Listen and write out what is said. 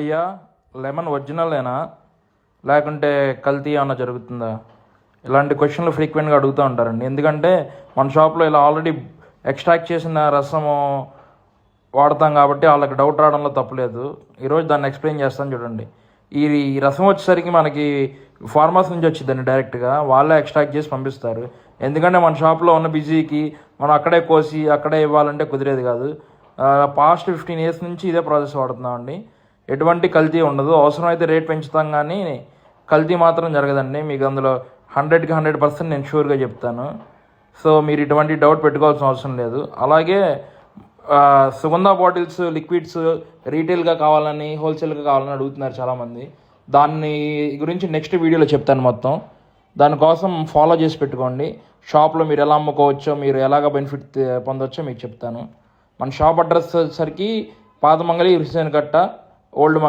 అయ్యా, లెమన్ ఒరిజినలేనా లేకుంటే కల్తీ ఏమన్నా జరుగుతుందా? ఇలాంటి క్వశ్చన్లు ఫ్రీక్వెంట్గా అడుగుతూ ఉంటారండి. ఎందుకంటే మన షాప్లో ఇలా ఆల్రెడీ ఎక్స్ట్రాక్ట్ చేసిన రసము వాడతాం కాబట్టి వాళ్ళకి డౌట్ రావడంలో తప్పులేదు. ఈరోజు దాన్ని ఎక్స్ప్లెయిన్ చేస్తాను చూడండి. ఈ రసం వచ్చేసరికి మనకి ఫార్మర్స్ నుంచి వచ్చిందండి, డైరెక్ట్గా వాళ్ళే ఎక్స్ట్రాక్ట్ చేసి పంపిస్తారు. ఎందుకంటే మన షాప్లో ఉన్న బిజీకి మనం అక్కడే కోసి అక్కడే ఇవ్వాలంటే కుదిరేది కాదు. పాస్ట్ 15 years నుంచి ఇదే ప్రాసెస్ వాడుతున్నామండి. ఎటువంటి కల్తీ ఉండదు. అవసరమైతే రేట్ పెంచుతాం కానీ కల్తీ మాత్రం జరగదండి. మీకు అందులో 100కి 100% నేను షూర్గా చెప్తాను. సో మీరు ఇటువంటి డౌట్ పెట్టుకోవాల్సిన అవసరం లేదు. అలాగే సుగంధ బాటిల్స్, లిక్విడ్స్ రీటైల్గా కావాలని, హోల్సేల్గా కావాలని అడుగుతున్నారు చాలామంది. దాన్ని గురించి నెక్స్ట్ వీడియోలో చెప్తాను మొత్తం. దానికోసం ఫాలో చేసి పెట్టుకోండి. షాప్లో మీరు ఎలా అమ్ముకోవచ్చో, మీరు ఎలాగ బెనిఫిట్ పొందవచ్చో మీకు చెప్తాను. మన షాప్ అడ్రస్ వచ్చేసరికి పాత మంగళి, హుస్సేన్ కట్ట, ఓల్డ్ మంగళి.